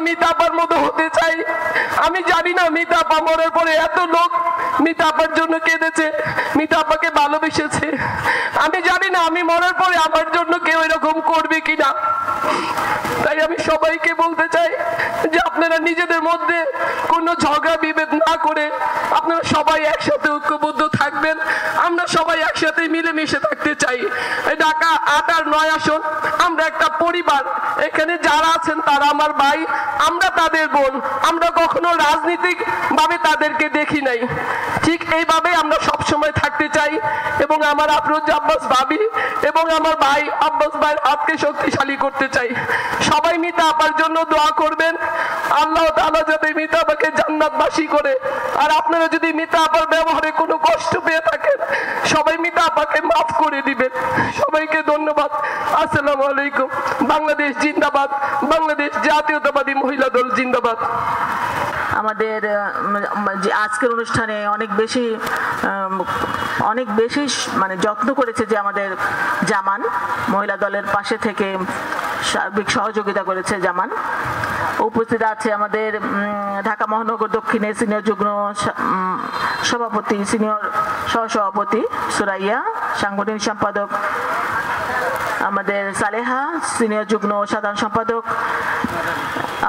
মিতা আপার মতো হতে চাই। আমি জানি না মিতা আপা মরার পরে এত লোক মিতা আপার জন্য কেঁদেছে, মিতা আপাকে ভালোবেসেছে। আমি জানি না আমি মরার পরে আমার জন্য কেউ এরকম করবে কিনা। তাই আমি সবাইকে বলতে চাই যে আপনারা নিজেদের মধ্যে কোনো ঝগড়া বিভেদ না করে আপনারা সবাই একসাথে ঐক্যবদ্ধ থাকবেন। আমরা সবাই একসাথে মিলেমিশে থাকতে চাই। ঢাকা ৮ আর ৯ আসন আমরা একটা পরিবার। এখানে যারা আছেন তারা আমার ভাই, আমরা তাদের বোন। আমরা কখনো রাজনৈতিক ভাবে তাদেরকে দেখি নাই। ঠিক এইভাবে আমরা সবসময় থাকতে চাই এবং আমার আফরোজ আব্বাস ভাবি এবং আমার ভাই আব্বাস ভাইয়ের হাতকে শক্তিশালী করতে চাই। সবাই মিতা আপার জন্য দোয়া করবেন, আল্লাহ তাআলা যাতে মিতা আপাকে জান্নাতবাসী করে। আর আপনারা যদি মিতা আপার ব্যবহারে কোনো কষ্ট পেয়ে থাকেন সবাই মিতা আপাকে মাফ করে দিবেন। সবাইকে ধন্যবাদ। আসসালামু আলাইকুম। বাংলাদেশ জিন্দাবাদ, বাংলাদেশ জাতীয়তাবাদী মহিলা দল জিন্দাবাদ। আমাদের আজকের অনুষ্ঠানে অনেক বেশি মানে যত্ন করেছে যে আমাদের জামান মহিলা দলের পাশে থেকে সার্বিক সহযোগিতা করেছে জামান। উপস্থিত আছে আমাদের ঢাকা মহানগর দক্ষিণের সিনিয়র যুগ্ম সভাপতি, সিনিয়র সহসভাপতি সুরাইয়া, সাংগঠনিক সম্পাদক আমাদের সালেহা, সিনিয়র যুগ্ম সাধারণ সম্পাদক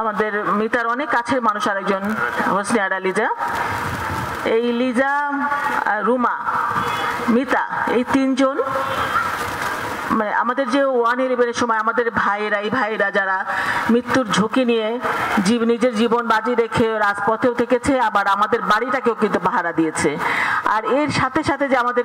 আমাদের মিতার অনেক কাছের মানুষ আরেকজন হোসনে আরা লিজা। এই লিজা, রুমা, মিতা, এই তিনজন মানে আমাদের যে 111-এর সময় আমাদের ভাইয়েরা যারা মৃত্যুর ঝুঁকি নিয়ে নিজের জীবন বাজি রেখে রাজপথেও থেকেছে, আবার আমাদের বাড়িটাকেও কিন্তু পাহারা দিয়েছে। আর এর সাথে সাথে যে আমাদের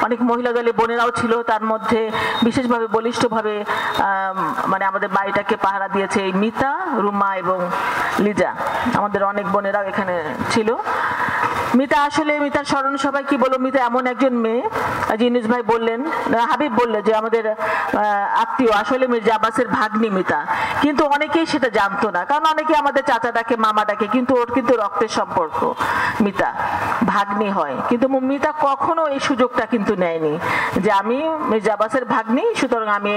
অনেক মহিলা দলের বোনেরাও ছিল, তার মধ্যে বিশেষভাবে বলিষ্ঠভাবে মানে আমাদের বাড়িটাকে পাহারা দিয়েছে এই মিতা, রুমা এবং লিজা। আমাদের অনেক বোনেরাও এখানে ছিল। মিতা আসলে মিতার স্মরণ সবাই কি বলবো, মিতা এমন একজন মেয়ে, জিনিস ভাই বললেন, হাবিব বললো যে আমাদের আত্মীয়, আসলে মির্জা আব্বাসের ভাগ্নি মিতা। কিন্তু অনেকেই সেটা জানতো না, কারণ অনেকে আমাদের চাচা ডাকে, মামা ডাকে, কিন্তু ওর কিন্তু রক্তের সম্পর্ক মিতা, ভাগ্নি হয়। কিন্তু মিতা কখনো এই সুযোগটা কিন্তু নেয়নি যে আমি মির্জা আব্বাসের ভাগ্নি, সুতরাং আমি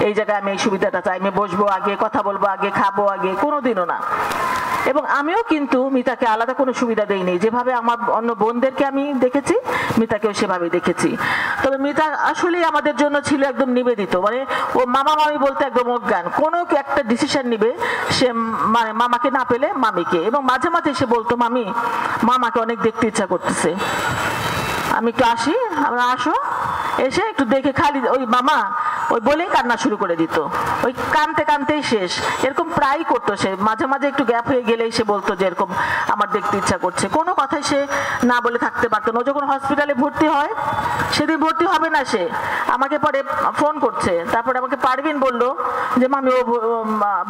এই জায়গায় আমি এই সুবিধাটা চাই, আমি বসবো আগে, কথা বলবো আগে, খাবো আগে, কোনোদিনও না। এবং আমিও কিন্তু মিতাকে আলাদা কোনো সুবিধা দেইনি, যেভাবে আমার অন্য বোনদেরকে আমি দেখেছি মিতাকেও সেভাবেই দেখেছি। তবে মিতা আসলেই আমাদের জন্য ছিল একদম নিবেদিত, মানে ও মামা মামি বলতে একদম অজ্ঞান। কোনো একটা ডিসিশন নিবে সে মানে মামাকে না পেলে মামিকে, এবং মাঝে মাঝে সে বলতো মামাকে অনেক দেখতে ইচ্ছা করতেছে, আমি একটু আসি, আমরা আসো, এসে একটু দেখে খালি ওই মামা ওই বলেই কান্না শুরু করে দিত, ওই কানতেই শেষ। এরকম প্রায় করতো সে, মাঝে মাঝে একটু গ্যাপ হয়ে গেলেই সে বলতো যে এরকম আমার দেখতে ইচ্ছা করছে। কোনো কথাই সে না বলে থাকতে পারতো না। ও যখন হসপিটালে ভর্তি হয়, সেদিন ভর্তি হবে না, সে আমাকে পরে ফোন করছে, তারপরে আমাকে পারভিন বললো যে মামি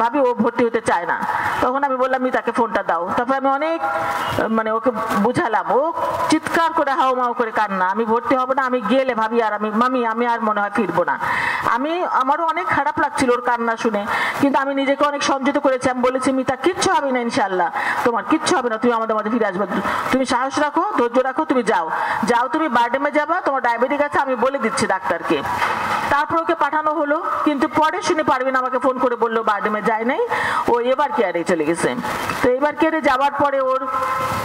ভাবি ও ভর্তি হতে চায় না। তখন আমি বললাম তাকে ফোনটা দাও। তারপরে আমি অনেক মানে ওকে বুঝালাম, ও চিৎকার করে হাওমাও করে কান্না, আমি ভর্তি হব না, আমি গেলে ভাবি আর আমি আর মনে হয় ফিরবো না। আমারও অনেক খারাপ লাগছিল ওর কান্না শুনে, কিন্তু আমি নিজেকে অনেক সংযত করেছি। আমি বলেছি মিতা কিচ্ছু হবে না, ইনশাল্লাহ তোমার কিচ্ছু হবে না, তুমি আমাদের মাঝে ফিরে আসবে, তুমি সাহস রাখো, ধৈর্য রাখো, তুমি যাও, তুমি বারডেমে যাবা, তোমার ডায়াবেটিক আছে, আমি বলে দিচ্ছি ডাক্তারকে। তারপর ওকে পাঠানো হলো, কিন্তু পরে শুনে পারবেন আমাকে ফোন করে বললো বারডেমে যায় নাই, ও এবার কেয়ারে চলে গেছে। তো এবার কেয়ারে যাওয়ার পরে ওর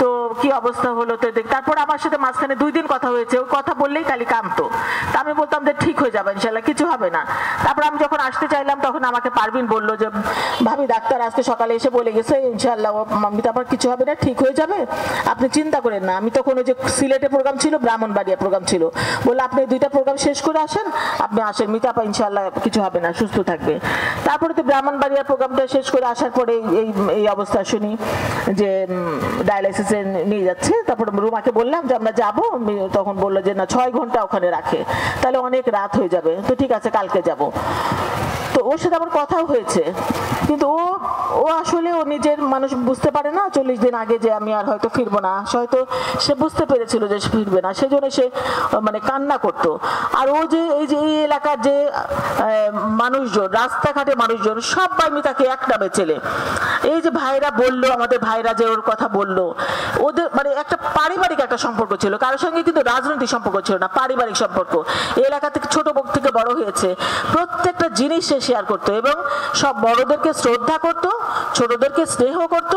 তো কি অবস্থা হলো, তো তারপর আমার সাথে মাঝখানে 2 দিন কথা হয়েছে, ও কথা বললেই খালি কাঁদতো। তা আমি বলতাম যে ঠিক হয়ে যাবে ইনশাল্লাহ, কিছু হবে না। তারপর আমি যখন আসতে চাইলাম তখন আমাকে পারভিন বললো যে ভাবি ডাক্তার আজকে সকালে এসে বলে গেছে ইনশাল্লাহ মাম্মি তারপর কিছু হবে না, ঠিক হয়ে যাবে, আপনি চিন্তা করেন না। আমি তখন ওই যে সিলেটে প্রোগ্রাম ছিল, ব্রাহ্মণবাড়িয়া প্রোগ্রাম ছিল, বললো আপনি 2টা প্রোগ্রাম শেষ করে আসেন, আপনি আসেন, মিতাপা ইনশাল্লাহ কিছু হবে না, সুস্থ থাকবে। তারপরে তো ব্রাহ্মণবাড়িয়া প্রোগ্রামটা শেষ করে আসার পরে এই অবস্থা শুনি যে ডায়ালাইসিসে নিয়ে যাচ্ছে। তারপর রুমাকে বললাম যে আমরা যাবো, তখন বললো যে না 6 ঘন্টা ওখানে রাখে, তাহলে অনেক রাত হয়ে যাবে, তো ঠিক আছে কালকে যাব। তো ওর সাথে আমার কথাও হয়েছে, কিন্তু ও আসলে ও নিজের মানুষ বুঝতে পারে না 40 দিন আগে যে আমি আর হয়তো ফিরবো না, হয়তো সে বুঝতে পেরেছিল যে ফিরবে না, সেজন্য সে মানে কান্না করতো। আর ও যে এই এলাকার যে মানুষজন, রাস্তাঘাটে মানুষজন সবাই মিতাকে এক নামে চেলে। এই যে ভাইরা বললো, আমাদের ভাইরা যে ওর কথা বললো, ওদের মানে একটা পারিবারিক একটা সম্পর্ক ছিল, কারোর সঙ্গে কিন্তু রাজনৈতিক সম্পর্ক ছিল না, পারিবারিক সম্পর্ক। এই এলাকা থেকে ছোট থেকে বড় হয়েছে, প্রত্যেকটা জিনিস সে শেয়ার করতো এবং সব বড়দেরকে শ্রদ্ধা করত, ছোটদেরকে স্নেহ করত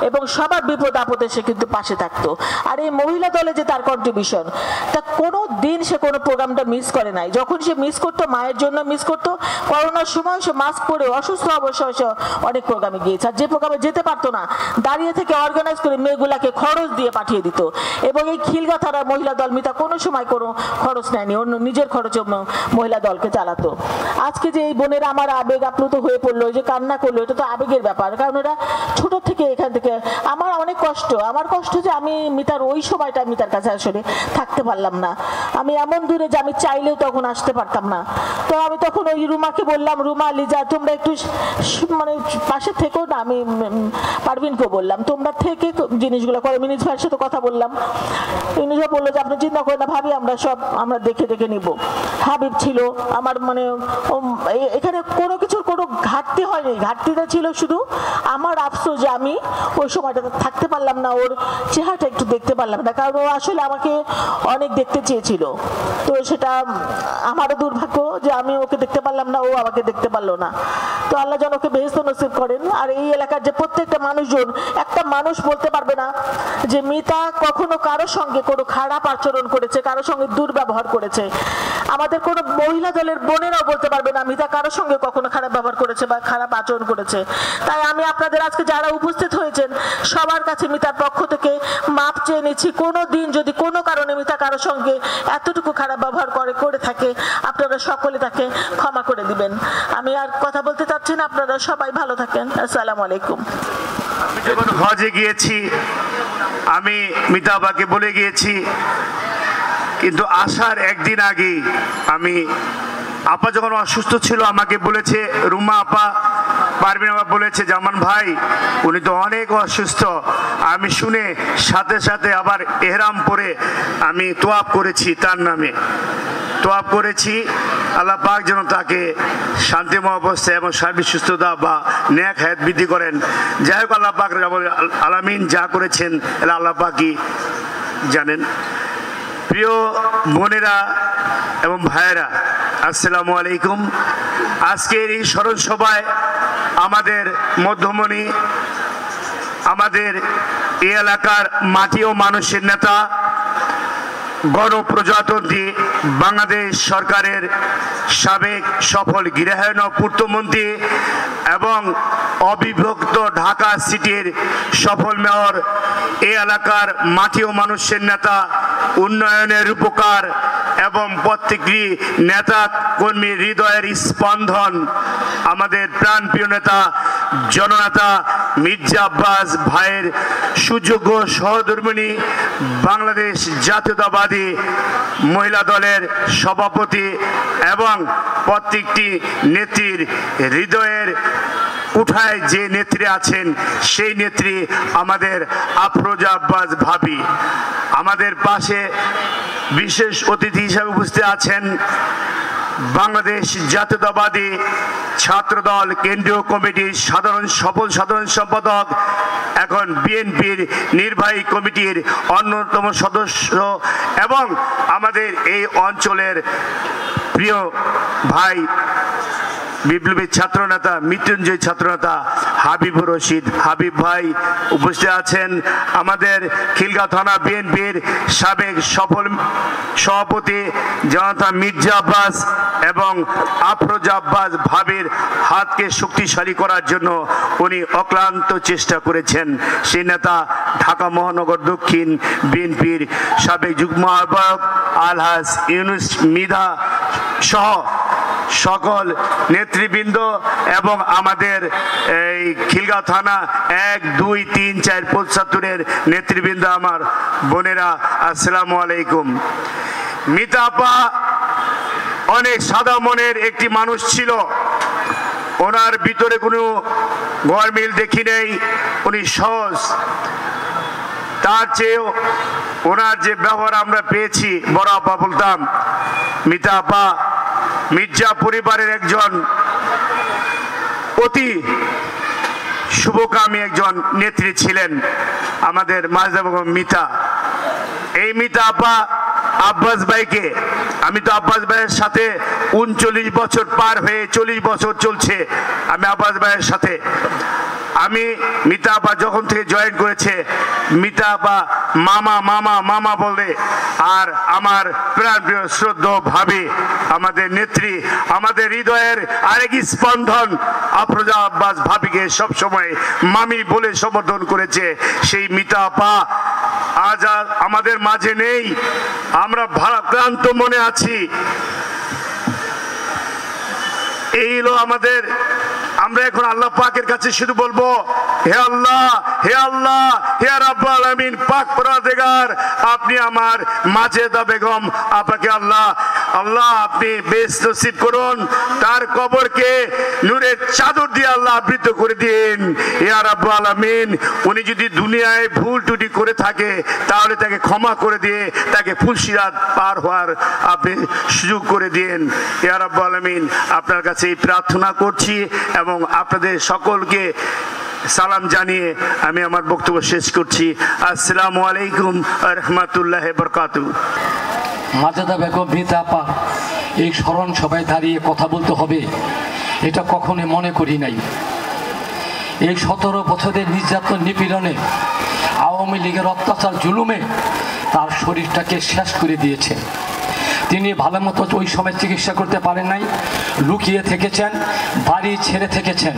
এবং সবার বিপদ আপদে সে কিন্তু পাশে থাকতো। আর এই মহিলা দলে যে তার কন্ট্রিবিউশন, তা কোনো দিন সে কোনো প্রোগ্রামটা মিস করে নাই। যখন সে মিস করতো, মায়ের জন্য মিস করতো, করোনার সময় সে মাস্ক পরে অসুস্থ অবশ্যই সে অনেক প্রোগ্রামে গিয়েছে। আর যে প্রোগ্রামে যেতে পারতো না, দাঁড়িয়ে থেকে অর্গানাইজ করে মেয়েগুলাকে খরচ দিয়ে পাঠিয়ে দিত। এবং এই খিলগা থানার মহিলা দল মিতা কোনো সময় কোনো খরচ নেয়নি, অন্য নিজের খরচে মহিলা দলকে চালাতো। আজকে যে এই বোনেরা আমার আবেগ আপ্লুত হয়ে পড়লো, যে কান্না করলো, এটা তো আবেগের ব্যাপার, কারণ এরা ছোট থেকে এখান থেকে আমার অনেক কষ্ট, আমার কষ্ট যে আমি মিতার ওই সময়টা মিতার কাছে আসলে থাকতে পারলাম না। আমি এমন দূরে যে আমি চাইলেও তখন আসতে পারতাম না। তো আমি তখন ওই রুমাকে বললাম, রুমা লিজা তোমরা একটু মানে পাশে থেকেও না। আমি পারভিনকেও বললাম তোমরা থেকে জিনিসগুলো করো। মিনিজ ভাইয়ের সাথে কথা বললাম, মিনিজ ভাই বললো যে আপনি চিন্তা করেন না ভাবি, আমরা দেখে দেখে নিব। হাবিব ছিল আমার, মানে এখানে কোনো কিছুর কোনো ঘাটতি হয়নি। ঘাটতিটা ছিল শুধু আমার আফসোস যে আমি ওই সময়টা থাকতে পারলাম না, ওর চেহারাটা একটু দেখতে পারলাম না, কারণ ও আসলে আমাকে অনেক দেখতে চেয়েছিল। তো সেটা আমারও দুর্ভাগ্য যে আমি ওকে দেখতে পারলাম না, ও আমাকে দেখতে পারলো না। তো আল্লাহ যেন ওকে বেহেশত নসিব করেন। আর এই এলাকার যে প্রত্যেকটা মানুষজন, একটা মানুষ বলতে পারবে না যে মিতা কখনো কারোর সঙ্গে কোনো খারাপ আচরণ করেছে, কারোর সঙ্গে দুর্ব্যবহার করেছে। আমাদের কোনো মহিলা দলের বোনেরাও বলতে পারবে না মিতা কারোর সঙ্গে কখনো খারাপ ব্যবহার করেছে বা খারাপ আচরণ করেছে। তাই আমি আপনাদের আজকে যারা উপস্থিত হয়েছেন সবার কাছে মিতার পক্ষ থেকে মাপ চেয়ে নিচ্ছি। কোনো দিন যদি কোনো কারণে মিতা কারোর সঙ্গে এতটুকু খারাপ ব্যবহার করে থাকে, আপনারা সকলে তাকে ক্ষমা করে দিবেন। আমি আর কথা বলতে চাচ্ছি না, আপনারা সবাই ভালো থাকেন। আসসালামু আলাইকুম। যখন হজে গিয়েছি আমি মিতা আপাকে বলে গিয়েছি, কিন্তু আসার একদিন আগে আমি আপা যখন অসুস্থ ছিল আমাকে বলেছে, রুমা আপা পারভিন আপা বলেছে জামান ভাই উনি তো অনেক অসুস্থ। আমি শুনে সাথে সাথে আবার এহরাম পরে আমি তোয়াব করেছি, তার নামে তোয়াব করেছি। আল্লাহ পাক যেন তাকে শান্তিময় অবস্থায় এবং সার্বিক সুস্থতা বা নেক হায়াত বৃদ্ধি করেন। যাই হোক, আল্লাহ পাক আলামিন যা করেছেন এটা আল্লাহ পাকই জানেন। প্রিয় বোনেরা এবং ভাইয়েরা, আসসালামু আলাইকুম। আজকের এই স্মরণ সভায় আমাদের মধ্যমণি, আমাদের এই এলাকার মাটি ও মানুষের নেতা, গণপ্রজাতন্ত্রী বাংলাদেশ সরকারের সাবেক সফল গৃহায়ন ও পূর্তমন্ত্রী এবং অবিভক্ত ঢাকা সিটির সফল মেয়র, এই এলাকার মাটি ও মানুষের নেতা, উন্নয়নের রূপকার এবং প্রত্যেকটি নেতা কর্মীর হৃদয়ের স্পন্দন, আমাদের প্রাণপ্রিয় নেতা জননেতা মির্জা আব্বাস ভাইয়ের সুযোগ্য সহধর্মিণী, বাংলাদেশ জাতীয়তাবাদী মহিলা দলের সভাপতি এবং প্রত্যেকটি নেত্রীর হৃদয়ের উঠায় যে নেত্রী আছেন সেই নেত্রী আমাদের আফরোজা আব্বাস ভাবি। আমাদের পাশে বিশেষ অতিথি হিসেবে উপস্থিত আছেন বাংলাদেশ জাতীয়তাবাদী ছাত্রদল কেন্দ্রীয় কমিটির সফল সাধারণ সম্পাদক, এখন বিএনপির নির্বাহী কমিটির অন্যতম সদস্য এবং আমাদের এই অঞ্চলের প্রিয় ভাই বিপ্লবী ছাত্রনেতা, মৃত্যুঞ্জয় ছাত্রনেতা হাবিবুর রশিদ হাবিব ভাই উপস্থিত আছেন। আমাদের খিলগাঁও থানা বিএনপির সাবেক সফল সভাপতি জনতা মির্জা আব্বাস এবং আফরোজা আব্বাস ভাবির হাতকে শক্তিশালী করার জন্য উনি অক্লান্ত চেষ্টা করেছেন। সেই নেতা ঢাকা মহানগর দক্ষিণ বিএনপির সাবেক যুগ্ম আহ্বায়ক আলহাজ ইউনুস মৃধা সহ সকল নেতৃবৃন্দ এবং আমাদের এই খিলগাঁও থানা 1, 2, 3, 4, 75-এর নেতৃবৃন্দ, আমার বোনেরা, আসসালামু আলাইকুম। মিতা আপা অনেক সাদা মনের একটি মানুষ ছিল, ওনার ভিতরে কোনো গরমিল দেখি নেই, উনি সহজ। তার চেয়েও ওনার যে ব্যবহার আমরা পেয়েছি, বড় আপা বলতাম, মিতা আপা মির্জা পরিবারের একজন অতি শুভকামী একজন নেত্রী ছিলেন আমাদের মাজদা বেগম মিতা। এই মিতা আপা আব্বাস ভাইকে, আমি তো আব্বাস ভাইয়ের সাথে 39 বছর পার হয়ে 40 বছর চলছে আমি আব্বাস ভাইয়ের সাথে। আমি মিতা আপা যখন থেকে জয়েন করেছে মিতা আপা মামা মামা মামা বলে, আর আমার প্রাণপ্রিয় শ্রদ্ধেয় ভাবি আমাদের নেত্রী, আমাদের হৃদয়ের আরেক স্পন্দন আফরোজা আব্বাস ভাবিকে সবসময় মামি বলে সম্বোধন করেছে। সেই মিতা আপা আজ আর আমাদের মাঝে নেই, আমরা ভারাক্রান্ত মনে আছি। এই হলো আমাদের, আমরা এখন আল্লাহ পাকের কাছে শুধু বলবো, হে আল্লাহ, হে আল্লাহ, হে রাব্বুল আলামিন, পাক পরওয়ারদিগার, আপনি আমার মাজেদা বেগম আপাকে আল্লাহ আল্লাহ আপনি বেহেশত নসিব করুন, তার কবরকে নূরের চাদর দিয়ে আল্লাহ আবৃত করে দিন ইয়া রাব্বুল আলামিন। উনি যদি দুনিয়ায় ভুল ত্রুটি করে থাকে তাহলে তাকে ক্ষমা করে দিয়ে তাকে ফুলসিরাত পার হওয়ার আপনি সুযোগ করে দিন ইয়া রাব্বুল আলামিন। আপনার কাছে এই প্রার্থনা করছি এবং আপনাদের সকলকে সালাম জানিয়ে আমি আমার বক্তব্য শেষ করছি। আসসালামু আলাইকুম ওয়া রাহমাতুল্লাহি ওয়া বারাকাতুহু। মাজেদা বেগম মিতা আপা এই স্মরণ সভায় দাঁড়িয়ে কথা বলতে হবে এটা কখনোই মনে করি নাই। এই 17 বছরের নির্যাতন নিপীড়নে, আওয়ামী লীগের অত্যাচার জুলুমে তার শরীরটাকে শেষ করে দিয়েছে। তিনি ভালো মতো ওই সময় চিকিৎসা করতে পারেন নাই, লুকিয়ে থেকেছেন, বাড়ি ছেড়ে থেকেছেন।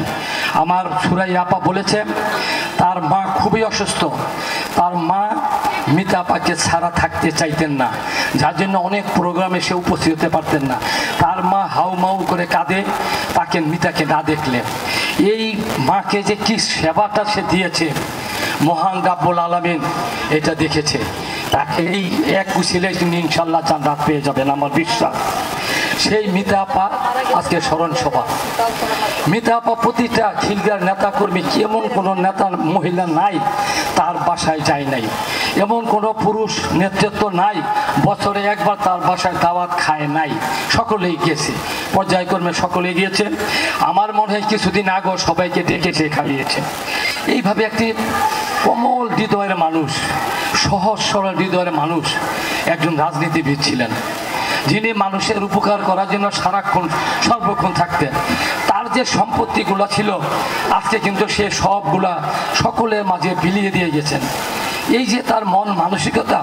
আমার সুরাই আপা বলেছে তার মা খুবই অসুস্থ, তার মা মিতা আপাকে ছাড়া থাকতে চাইতেন না, যার জন্য অনেক প্রোগ্রামে সে উপস্থিত হতে পারতেন না। তার মা হাউমাউ করে কাঁদে তাকে মিতাকে না দেখলে। এই মাকে যে কি সেবাটা সে দিয়েছে মহান রাব্বুল আলামিন এটা দেখেছে। তাকে এই এক কুশিলে তিনি ইনশাল্লাহ জান্নাত পেয়ে যাবেন আমার বিশ্বাস। সেই মিতা আপা আজকে স্মরণ সভা। মিতা আপা প্রতিটা খিলগার নেতা কর্মী, এমন কোনো নেতা মহিলা নাই তার বাসায় যায় নাই, এমন কোনো পুরুষ নেতৃত্ব নাই বছরে একবার তার বাসায় দাওয়াত খায় নাই। সকলেই গেছে, পর্যায়ক্রমে সকলে গিয়েছে। আমার মনে হয় কিছুদিন আগেও সবাইকে ডেকেছে, খাইয়েছে। এইভাবে একটি কোমল হৃদয়ের মানুষ, সহজ সরল হৃদয়ের মানুষ একজন রাজনীতিবিদ ছিলেন, যিনি মানুষের উপকার করার জন্য সারাক্ষণ সর্বক্ষণ থাকতেন। তার যে সম্পত্তিগুলো ছিল আজকে কিন্তু সে সবগুলা সকলের মাঝে বিলিয়ে দিয়ে গেছেন। এই যে তার মন মানসিকতা,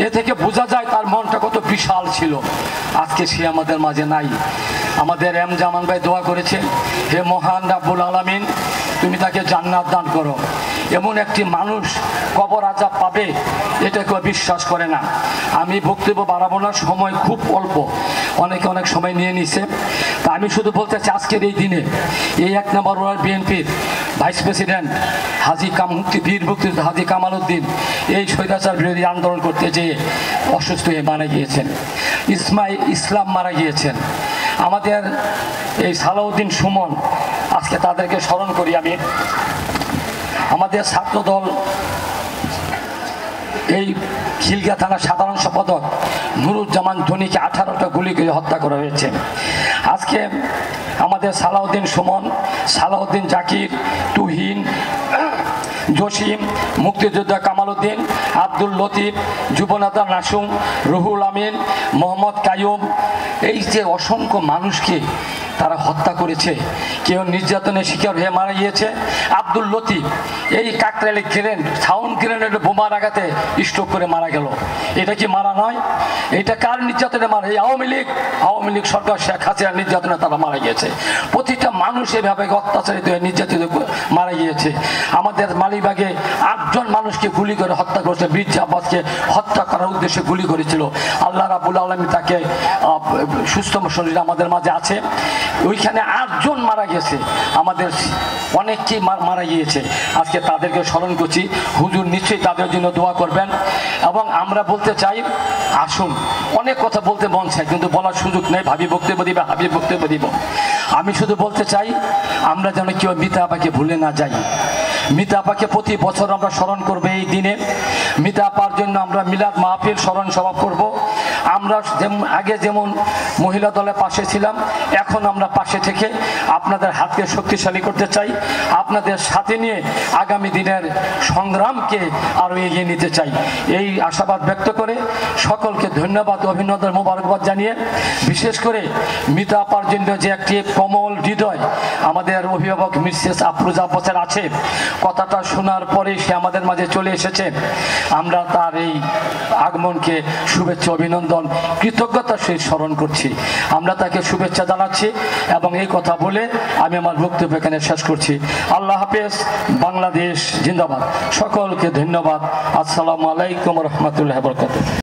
এ থেকে বোঝা যায় তার মনটা কত বিশাল ছিল। আজকে সে আমাদের মাঝে নাই। আমাদের এম জামান ভাই দোয়া করেছে, হে মহান রাব্বুল আলামিন তুমি তাকে জান্নাত দান করো। এমন একটি মানুষ কবর আযাব পাবে এটা কেউ বিশ্বাস করে না। আমি বক্তব্য বাড়াবো না, সময় খুব অল্প, অনেকে অনেক সময় নিয়ে নিছে। তা আমি শুধু বলতে চাই আজকের এই দিনে এই 1 নম্বর ওয়ার্ড বিএনপির ভাইস প্রেসিডেন্ট বীর মুক্তিযোদ্ধা হাজী কামাল উদ্দিন এই স্বৈরাচার বিরোধী আন্দোলন করতে যেয়ে অসুস্থ হয়ে মারা গিয়েছেন। ইসলাম মারা গিয়েছেন। আমাদের এই সালাউদ্দিন সুমন, আজকে তাদেরকে স্মরণ করি আমি। আমাদের ছাত্রদল এই খিলগা থানার সাধারণ সম্পাদক নুরুজ্জামান ধনীকে 18টা গুলি করে হত্যা করা হয়েছে। আজকে আমাদের সালাউদ্দিন সুমন, সালাউদ্দিন জাকির, তুহিন, জসিম, মুক্তিযোদ্ধা কামাল উদ্দিন, আব্দুল লতিফ, যুবনেতা নাসুম, রুহুল আমিন, মোহাম্মদ কায়ুম, এই যে অসংখ্য মানুষকে তারা হত্যা করেছে। কেউ নির্যাতনের শিকার হয়ে মারা গিয়েছে। আব্দুল লতিফ এই কাকরাইলে গ্রেনেড, সাউন্ড গ্রেনেড বোমার আঘাতে স্ট্রোক করে মারা গেল। এটা কি মারা নয়? এটা কার নির্যাতনে মারা? এই আওয়ামী লীগ সরকার শেখ হাসিনার নির্যাতনে তারা মারা গিয়েছে। প্রতিটা মানুষ এভাবে অত্যাচারিত হয়ে নির্যাতিত মারা গিয়েছে। আমাদের মালিবাগে 8জন মানুষকে গুলি করে হত্যা করেছে। মির্জা আব্বাসকে হত্যা করার উদ্দেশ্যে গুলি করেছিল। আল্লাহ রাব্বুল আলামিন তাকে সুস্থ শরীর আমাদের মাঝে আছে। ওইখানে 8জন মারা গেছে, আমাদের অনেককেই মারা গিয়েছে। আজকে তাদেরকে স্মরণ করছি। হুজুর নিশ্চয়ই তাদের জন্য দোয়া করবেন। এবং আমরা বলতে চাই, আসুন, অনেক কথা বলতে মন চাই কিন্তু বলার সুযোগ নেই। ভাবি বক্তব্য দিবে, হাবিব বক্তব্য দিব। আমি শুধু বলতে চাই আমরা যেন কেউ মিতা আপাকে ভুলে না যাই। মিতা আপাকে প্রতি বছর আমরা স্মরণ করবো এই দিনে। মিতা আপার জন্য আমরা মিলাদ মাহফিল স্মরণ সভা করব। আমরা আগে যেমন মহিলা দলের পাশে ছিলাম, এখন আমরা পাশে থেকে আপনাদের হাতকে শক্তিশালী করতে চাই, আপনাদের সাথে নিয়ে আগামী দিনের সংগ্রামকে আরও এগিয়ে নিতে চাই। এই আশাবাদ ব্যক্ত করে সকলকে ধন্যবাদ, অভিনন্দন, মোবারকবাদ জানিয়ে, বিশেষ করে মিতা আপার জন্য যে একটি কোমল হৃদয় আমাদের অভিভাবক মিসেস আফরোজা আব্বাসের আছে, কথাটা শোনার পরে সে আমাদের মাঝে চলে এসেছে। আমরা তার এই আগমনকে শুভেচ্ছা, অভিনন্দন, কৃতজ্ঞতার সহিত স্মরণ করছি। আমরা তাকে শুভেচ্ছা জানাচ্ছি এবং এই কথা বলে আমি আমার বক্তব্য এখানে শেষ করছি। আল্লাহ হাফেজ, বাংলাদেশ জিন্দাবাদ। সকলকে ধন্যবাদ। আসসালামু আলাইকুম রহমতুল্লাহ বরকাতুহু।